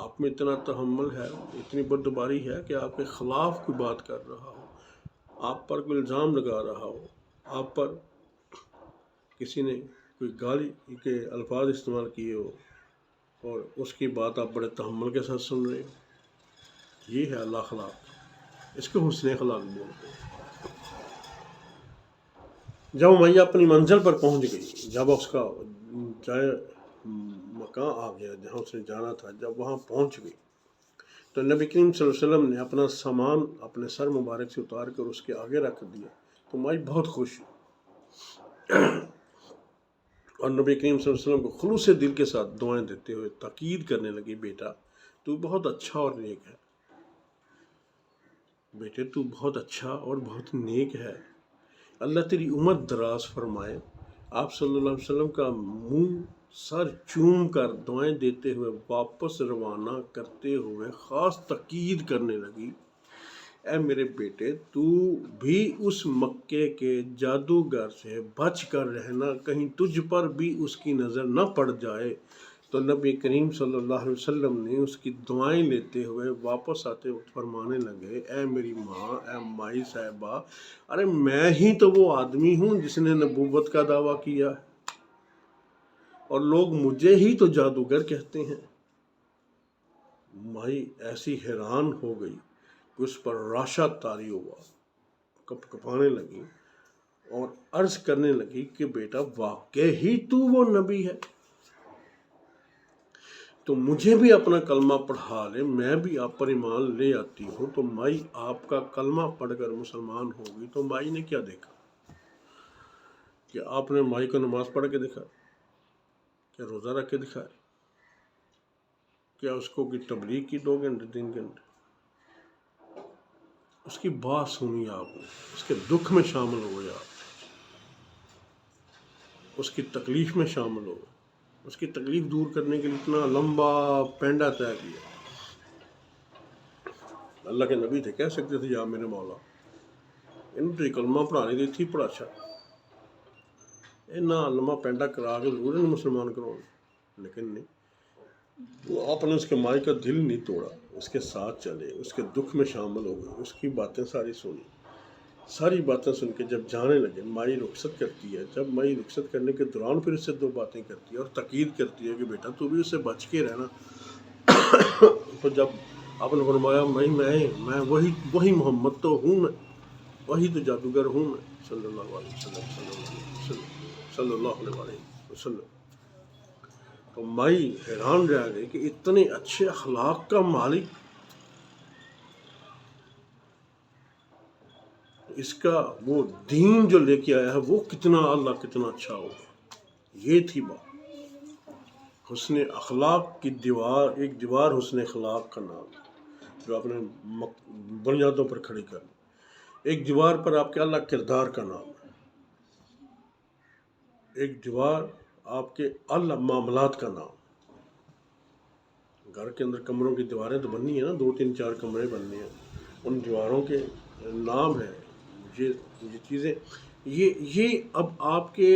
آپ میں اتنا تحمل ہے، اتنی بردباری ہے کہ آپ کے خلاف کوئی بات کر رہا ہو، آپ پر کوئی الزام لگا رہا ہو، آپ پر کسی نے کوئی گالی کے الفاظ استعمال کیے ہو اور اس کی بات آپ بڑے تحمل کے ساتھ سن رہے ہو، یہ ہے اللہ اخلاق، اس کو حسن اخلاق بولتے ہیں۔ جب امیہ اپنی منزل پر پہنچ گئی، جب اس کا مکان آ گیا جہاں اس نے جانا تھا، جب وہاں پہنچ گئی تو نبی کریم صلی اللہ علیہ وسلم نے اپنا سامان اپنے سر مبارک سے اتار کر اس کے آگے رکھ دیا تو مائی بہت خوش اور نبی کریم صلی اللہ علیہ وسلم کو خلوص دل کے ساتھ دعائیں دیتے ہوئے تاکید کرنے لگی، بیٹا تو بہت اچھا اور نیک ہے، بیٹے تو بہت اچھا اور بہت نیک ہے، اللہ تیری عمر دراز فرمائے۔ آپ صلی اللہ علیہ وسلم کا منہ سر چوم کر دعائیں دیتے ہوئے واپس روانہ کرتے ہوئے خاص تاکید کرنے لگی، اے میرے بیٹے تو بھی اس مکے کے جادوگر سے بچ کر رہنا، کہیں تجھ پر بھی اس کی نظر نہ پڑ جائے۔ تو نبی کریم صلی اللہ علیہ وسلم نے اس کی دعائیں لیتے ہوئے واپس آتے وقت فرمانے لگے، اے میری ماں، اے مائی صاحبہ، ارے میں ہی تو وہ آدمی ہوں جس نے نبوت کا دعویٰ کیا ہے اور لوگ مجھے ہی تو جادوگر کہتے ہیں۔ مائی ایسی حیران ہو گئی کہ اس پر راشا طاری ہوا، کپ کپانے لگی اور عرض کرنے لگی کہ بیٹا واقع ہی تو وہ نبی ہے، تو مجھے بھی اپنا کلمہ پڑھا لے، میں بھی آپ پر ایمان لے آتی ہوں۔ تو مائی آپ کا کلمہ پڑھ کر مسلمان ہوگی۔ تو مائی نے کیا دیکھا کہ آپ نے مائی کو نماز پڑھ کے دکھایا، کیا روزہ رکھ کے دکھایا، کیا اس کو کی تبلیغ کی 2 گھنٹے 3 گھنٹے، اس کی بات سنی آپ نے، اس کے دکھ میں شامل ہوئے، آپ اس کی تکلیف میں شامل ہوئے، اس کی تکلیف دور کرنے کے لیے اتنا لمبا پینڈا طے کیا۔ اللہ کے نبی تھے، کہہ سکتے تھے یا میرے مولا ان تو کلمہ پڑھانے دی تھی پڑھا اچھا نہ لمبا پینڈا کرا کے ضرور مسلمان کرو، لیکن نہیں، وہ آپ نے اس کے مائی کا دل نہیں توڑا، اس کے ساتھ چلے، اس کے دکھ میں شامل ہو گئے، اس کی باتیں ساری سنی، ساری باتیں سن کے جب جانے لگے مائی رخصت کرتی ہے، جب مائی رخصت کرنے کے دوران پھر اس سے 2 باتیں کرتی ہے اور تاکید کرتی ہے کہ بیٹا تو بھی اس سے بچ کے رہنا۔ تو جب آپ نے فرمایا میں وہی محمد تو ہوں، میں وہی تو جادوگر ہوں، میں صلی اللہ علیہ وسلم صلی اللہ علیہ وسلم۔ تو مائی حیران رہ گئی کہ اتنے اچھے اخلاق کا مالک اس کا وہ دین جو لے کے آیا ہے وہ کتنا اللہ کتنا اچھا ہوگا۔ یہ تھی بات، حسن اخلاق کی دیوار، ایک دیوار حسن اخلاق کا نام جو آپ نے بنیادوں پر کھڑی کر، ایک دیوار پر آپ کے اللہ کردار کا نام ہے، ایک دیوار آپ کے اللہ معاملات کا نام۔ گھر کے اندر کمروں کی دیواریں تو بننی ہیں نا، 2 3 4 کمرے بننے ہیں، ان دیواروں کے نام ہے یہ چیزیں، یہ اب آپ کے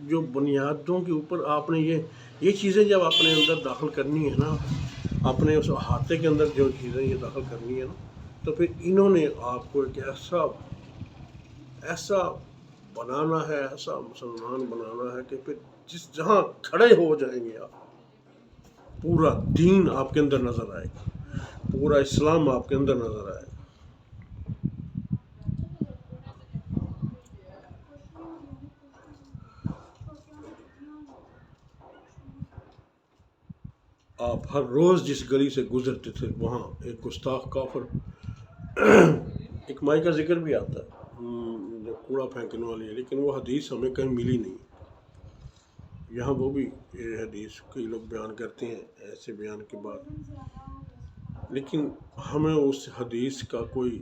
جو بنیادوں کے اوپر آپ نے یہ چیزیں جب آپ نے اندر داخل کرنی ہے نا، اپنے اس احاطے کے اندر جو چیزیں یہ داخل کرنی ہے نا، تو پھر انہوں نے آپ کو ایک ایسا بنانا ہے، ایسا مسلمان بنانا ہے کہ پھر جہاں کھڑے ہو جائیں گے آپ، پورا دین آپ کے اندر نظر آئے گا، پورا اسلام آپ کے اندر نظر آئے گا۔ آپ ہر روز جس گلی سے گزرتے تھے وہاں ایک گستاخ کافر، ایک مائی کا ذکر بھی آتا ہے جو کوڑا پھینکنے والی ہے، لیکن وہ حدیث ہمیں کہیں ملی نہیں، یہاں وہ بھی یہ حدیث کئی لوگ بیان کرتے ہیں ایسے بیان کے بعد، لیکن ہمیں اس حدیث کا کوئی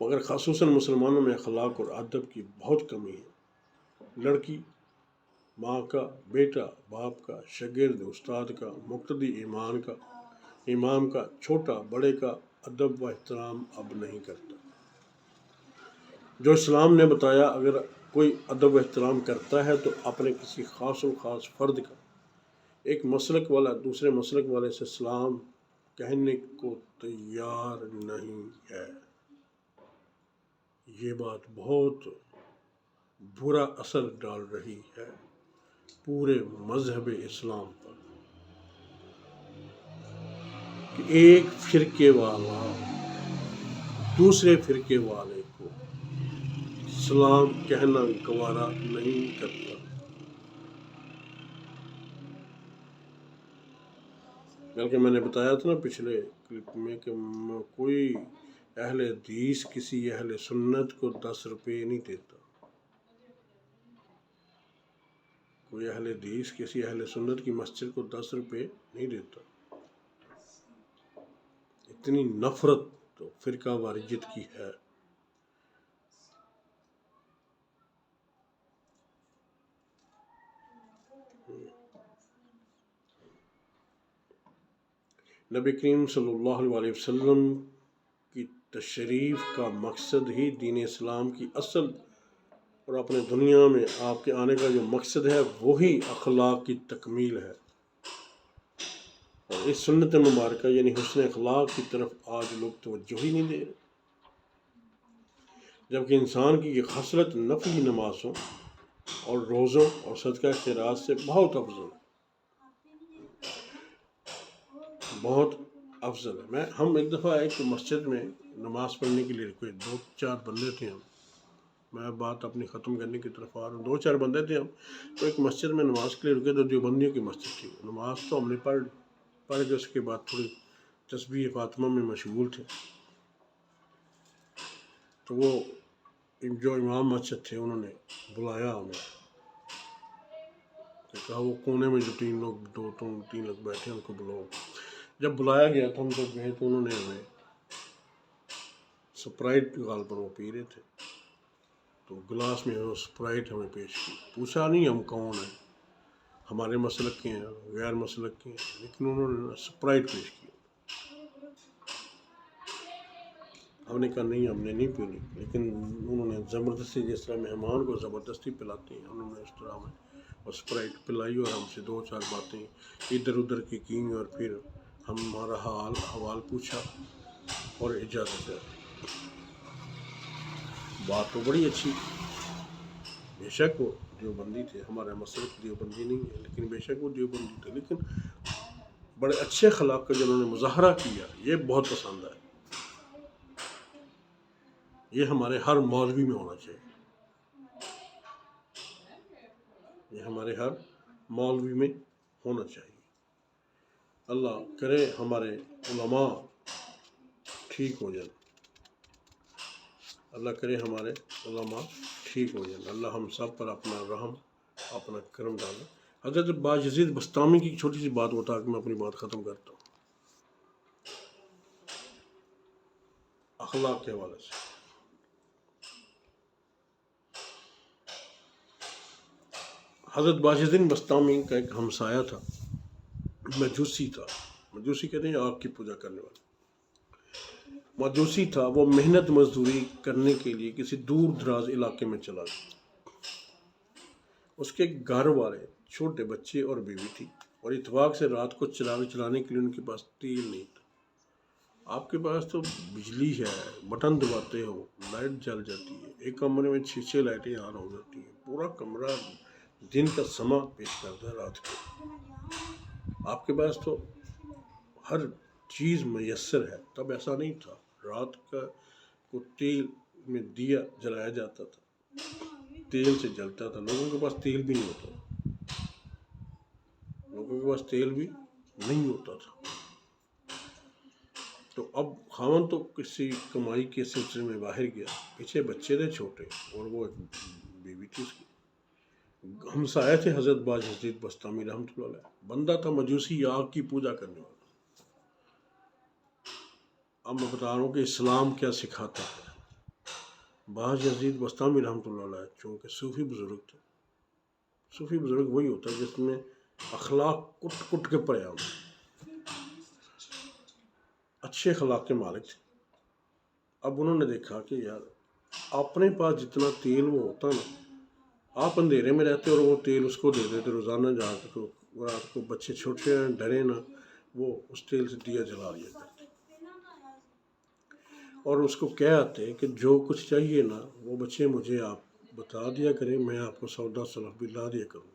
مگر خصوصاً مسلمانوں میں اخلاق اور ادب کی بہت کمی ہے۔ لڑکی ماں کا، بیٹا باپ کا، شاگرد استاد کا، مقتدی امام کا، چھوٹا بڑے کا ادب و احترام اب نہیں کرتا۔ جو اسلام نے بتایا اگر کوئی ادب و احترام کرتا ہے تو اپنے کسی خاص و خاص فرد کا، ایک مسلک والا دوسرے مسلک والے سے سلام کہنے کو تیار نہیں ہے۔ یہ بات بہت برا اثر ڈال رہی ہے پورے مذہب اسلام پر کہ ایک فرقے والا دوسرے فرقے والے کو سلام کہنا گوارا نہیں کرتا۔ بلکہ میں نے بتایا تھا نا پچھلے کلپ میں کہ کوئی اہل حدیث کسی اہل سنت کو 10 روپے نہیں دیتا۔ کوئی اہل حدیث کسی اہل سنت کی مسجد کو 10 روپے نہیں دیتا۔ اتنی نفرت تو فرقہ واریت کی ہے۔ نبی کریم صلی اللہ علیہ وسلم کی تشریف کا مقصد ہی دین اسلام کی اصل اور اپنے دنیا میں آپ کے آنے کا جو مقصد ہے وہی اخلاق کی تکمیل ہے۔ اور اس سنت مبارکہ یعنی حسن اخلاق کی طرف آج لوگ توجہ ہی نہیں دے رہے، جبکہ انسان کی یہ خصلت نفلی نمازوں اور روزوں اور صدقہ خیرات سے بہت افضل ہے، بہت افضل ہے۔ ہم ایک دفعہ ایک مسجد میں نماز پڑھنے کے لیے کوئی 2-4 بندے تھے، میں بات اپنی ختم کرنے کی طرف آ رہا ہوں۔ 2-4 بندے تھے ہم، تو ایک مسجد میں نماز کے لیے رکے تو دیوبندیوں کی مسجد تھی۔ نماز تو ہم نے پڑھ کے اس کے بعد تھوڑی تسبیح فاطمہ میں مشغول تھے، تو وہ جو امام مسجد تھے انہوں نے بلایا ہمیں، کہا وہ کونے میں جو 3 لوگ بیٹھے ان کو بلاؤ۔ جب بلایا گیا تو ہم جب گئے تو انہوں نے ہمیں سپرائٹ غالباً وہ پی رہے تھے، تو گلاس میں وہ سپرائٹ ہمیں پیش کی۔ پوچھا نہیں ہم کون ہیں، ہمارے مسلک کے ہیں غیر مسلک کے ہیں، لیکن انہوں نے سپرائٹ پیش کی۔ ہم نے کہا نہیں ہم نے نہیں پینی، لیکن انہوں نے زبردستی، جس طرح مہمان کو زبردستی پلاتے ہیں، انہوں نے اس طرح ہمیں اور سپرائٹ پلائی اور ہم سے 2-4 باتیں ادھر ادھر کی اور پھر ہمارا حوال پوچھا اور اجازت ہے۔ بات تو بڑی اچھی، بے شک وہ دیوبندی تھے، ہمارا مسلک دیوبندی نہیں ہے، لیکن بے شک وہ دیوبندی تھے، لیکن بڑے اچھے اخلاق کا جنہوں نے مظاہرہ کیا، یہ بہت پسند ہے۔ یہ ہمارے ہر مولوی میں ہونا چاہیے، یہ ہمارے ہر مولوی میں ہونا چاہیے۔ اللہ کرے ہمارے علماء ٹھیک ہو جائیں، اللہ کرے ہمارے علماء ٹھیک ہو جائیں، اللہ ہم سب پر اپنا رحم اپنا کرم ڈالے۔ حضرت باجزید بسطامی کی چھوٹی سی بات بتا کے میں اپنی بات ختم کرتا ہوں اخلاق کے حوالے سے۔ حضرت باجزید بسطامی کا ایک ہمسایہ تھا، مجوسی تھا، مجوسی کہتے ہیں آگ کی پوجا کرنے والا مجوسی تھا۔ وہ محنت مزدوری کرنے کے لیے کسی دور دراز علاقے میں چلا گیا۔ اس کے گھر والے چھوٹے بچے اور بیوی تھی، اور اتفاق سے رات کو چراغ چلانے کے لیے ان کے پاس تیل نہیں تھا۔ آپ کے پاس تو بجلی ہے، بٹن دباتے ہو لائٹ جل جاتی ہے، ایک کمرے میں 6 لائٹیں آن ہو جاتی ہیں، پورا کمرہ دن کا سما پیش کرتا ہے رات کو۔ آپ کے پاس تو ہر چیز میسر ہے، تب ایسا نہیں تھا۔ رات کا کو تیل میں دیا جلایا جاتا تھا، تیل سے جلتا تھا، لوگوں کے پاس تیل بھی نہیں ہوتا، لوگوں کے پاس تیل بھی نہیں ہوتا تھا۔ تو اب خاوند تو کسی کمائی کے سلسلے میں باہر گیا، پیچھے بچے تھے چھوٹے اور وہ ایک بیوی تھی اس کی۔ ہمسایہ تھے حضرت باجزید بسطامی رحمۃ اللہ علیہ، بندہ تھا مجوسی آگ کی پوجا کرنے والا۔ اب میں بتا رہا ہوں کہ اسلام کیا سکھاتا ہے، باز یزید بستامی رحمۃ اللہ علیہ چونکہ صوفی بزرگ تھے. صوفی بزرگ وہی ہوتا ہے جس میں اخلاق کٹ کٹ کے پڑے ہوں، اچھے اخلاق کے مالک تھے. اب انہوں نے دیکھا کہ یار اپنے پاس جتنا تیل وہ ہوتا نا، آپ اندھیرے میں رہتے اور وہ تیل اس کو دے دیتے روزانہ جا کے، تو رات کو بچے چھوٹے ہیں ڈرے نا، وہ اس تیل سے دیا جلا لیا کرتے اور اس کو کہہ آتے کہ جو کچھ چاہیے نا وہ بچے مجھے آپ بتا دیا کریں، میں آپ کو سودا سلف بھی لا دیا کروں.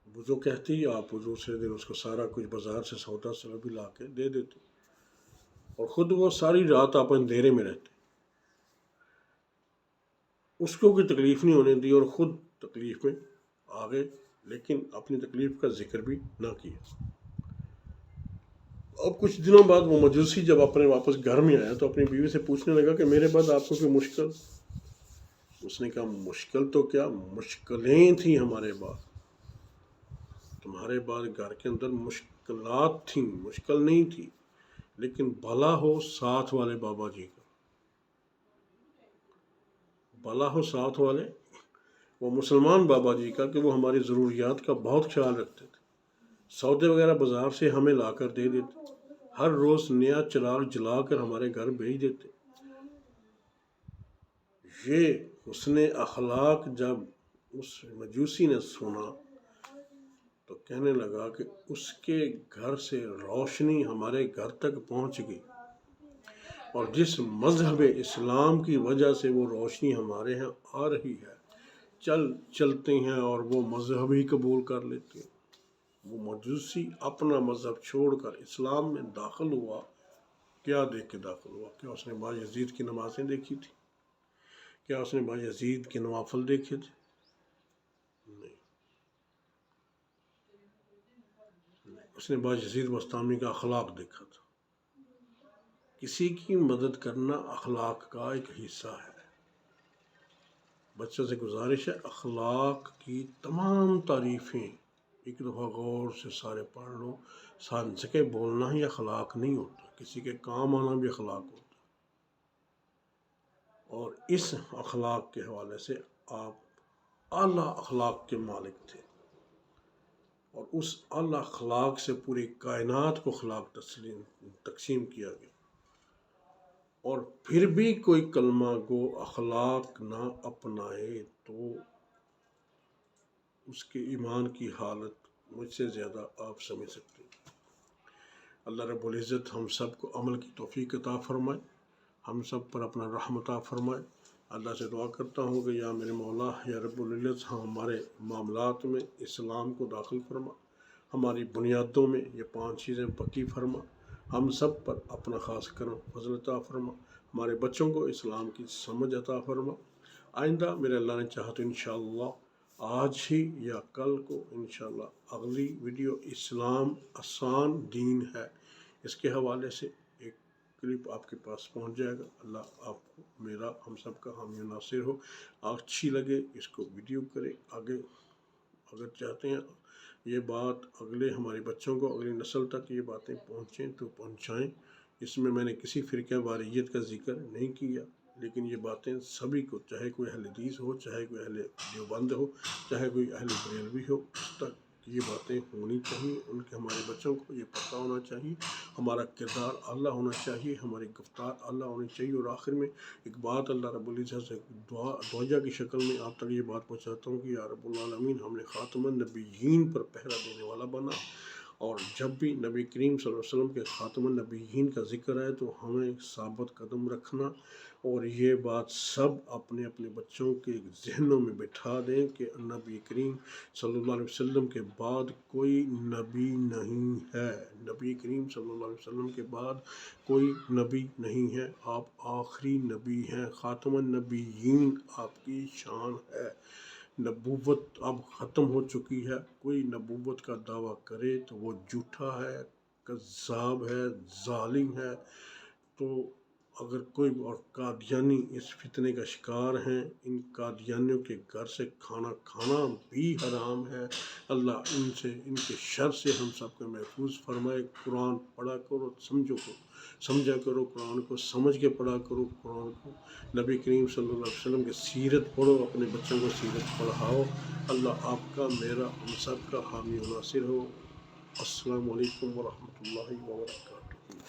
وہ جو کہتی آپ وہ دوسرے دن اس کو سارا کچھ بازار سے سودا سلف بھی لا کے دے دیتے، اور خود وہ ساری رات آپ اندھیرے میں رہتے، اس کو کوئی تکلیف نہیں ہونے دی اور خود تکلیف میں آ گئے، لیکن اپنی تکلیف کا ذکر بھی نہ کیا. اب کچھ دنوں بعد وہ مجوسی جب اپنے واپس گھر میں آیا تو اپنی بیوی سے پوچھنے لگا کہ میرے بعد آپ کو کوئی مشکل؟ اس نے کہا مشکل تو کیا، مشکلیں تھیں ہمارے بعد، تمہارے بعد گھر کے اندر مشکلات تھیں، مشکل نہیں تھی، لیکن بھلا ہو ساتھ والے بابا جی کا، بھلا ہو ساتھ والے وہ مسلمان بابا جی کا کہ وہ ہماری ضروریات کا بہت خیال رکھتے تھے. سودے وغیرہ بازار سے ہمیں لا کر دے دیتے، ہر روز نیا چراغ جلا کر ہمارے گھر بھیج دیتے. یہ حسن اخلاق جب اس مجوسی نے سنا تو کہنے لگا کہ اس کے گھر سے روشنی ہمارے گھر تک پہنچ گئی، اور جس مذہب اسلام کی وجہ سے وہ روشنی ہمارے یہاں آ رہی ہے، چلتے ہیں اور وہ مذہب ہی قبول کر لیتے ہیں. وہ مجوسی اپنا مذہب چھوڑ کر اسلام میں داخل ہوا. کیا دیکھ کے داخل ہوا؟ کیا اس نے بایزید کی نمازیں دیکھی تھی؟ کیا اس نے بایزید کے نوافل دیکھے تھے؟ نہیں. اس نے بایزید بستامی کا اخلاق دیکھا تھا. کسی کی مدد کرنا اخلاق کا ایک حصہ ہے. بچوں سے گزارش ہے اخلاق کی تمام تعریفیں ایک دفعہ غور سے سارے پڑھ لو. سکے بولنا ہی اخلاق نہیں ہوتا، کسی کے کام آنا بھی اخلاق ہوتا. اور اس اخلاق کے حوالے سے آپ اعلیٰ اخلاق کے مالک تھے، اور اس اعلیٰ اخلاق سے پوری کائنات کو اخلاق تقسیم کیا گیا. اور پھر بھی کوئی کلمہ گو اخلاق نہ اپنائے تو اس کے ایمان کی حالت مجھ سے زیادہ آپ سمجھ سکتے ہیں. اللہ رب العزت ہم سب کو عمل کی توفیق عطا فرمائے، ہم سب پر اپنا رحمت عطا فرمائے. اللہ سے دعا کرتا ہوں کہ یا میرے مولا یا رب العزت ہمارے معاملات میں اسلام کو داخل فرما، ہماری بنیادوں میں یہ 5 چیزیں پکی فرما، ہم سب پر اپنا خاص کرم فضل عطا فرما، ہمارے بچوں کو اسلام کی سمجھ عطا فرما. آئندہ میرے اللہ نے چاہا تو انشاءاللہ آج ہی یا کل کو انشاءاللہ اگلی ویڈیو اسلام آسان دین ہے، اس کے حوالے سے ایک کلپ آپ کے پاس پہنچ جائے گا. اللہ آپ کو میرا ہم سب کا حامی و ناصر ہو. اچھی لگے اس کو ویڈیو کریں، آگے اگر چاہتے ہیں یہ بات اگلے ہمارے بچوں کو اگلی نسل تک یہ باتیں پہنچیں تو پہنچائیں. اس میں نے کسی فرقہ واریت کا ذکر نہیں کیا، لیکن یہ باتیں سبھی کو، چاہے کوئی اہل حدیث ہو، چاہے کوئی اہل دیوبند ہو، چاہے کوئی اہل بریلوی ہو، اس تک یہ باتیں ہونی چاہیے. ان کے ہمارے بچوں کو یہ پتہ ہونا چاہیے، ہمارا کردار اللہ ہونا چاہیے، ہماری گفتار اللہ ہونی چاہیے. اور آخر میں ایک بات اللہ رب العزت سے دعائیہ کی شکل میں آپ تک یہ بات پہنچاتا ہوں کہ یا رب العالمین ہم نے خاتم النبیین پر پہرا دینے والا بنا، اور جب بھی نبی کریم صلی اللہ علیہ وسلم کے خاتم النبیین کا ذکر ہے تو ہمیں ثابت قدم رکھنا، اور یہ بات سب اپنے اپنے بچوں کے ذہنوں میں بٹھا دیں کہ نبی کریم صلی اللہ علیہ وسلم کے بعد کوئی نبی نہیں ہے. نبی کریم صلی اللہ علیہ وسلم کے بعد کوئی نبی نہیں ہے، آپ آخری نبی ہیں، خاتم النبیین آپ کی شان ہے. نبوت اب ختم ہو چکی ہے، کوئی نبوت کا دعویٰ کرے تو وہ جھوٹا ہے، کذاب ہے، ظالم ہے. تو اگر کوئی اور قادیانی اس فتنے کا شکار ہیں، ان قادیانیوں کے گھر سے کھانا کھانا بھی حرام ہے۔ اللہ ان کے شر سے ہم سب کو محفوظ فرمائے۔ قرآن پڑھا کرو، سمجھا کرو، قرآن کو سمجھ کے پڑھا کرو، قرآن کو نبی کریم صلی اللہ علیہ وسلم کی سیرت پڑھو، اپنے بچوں کو سیرت پڑھاؤ۔ اللہ آپ کا، میرا، ہم سب کا حامی و ناصر ہو۔ السلام علیکم ورحمۃ اللہ وبرکاتہ۔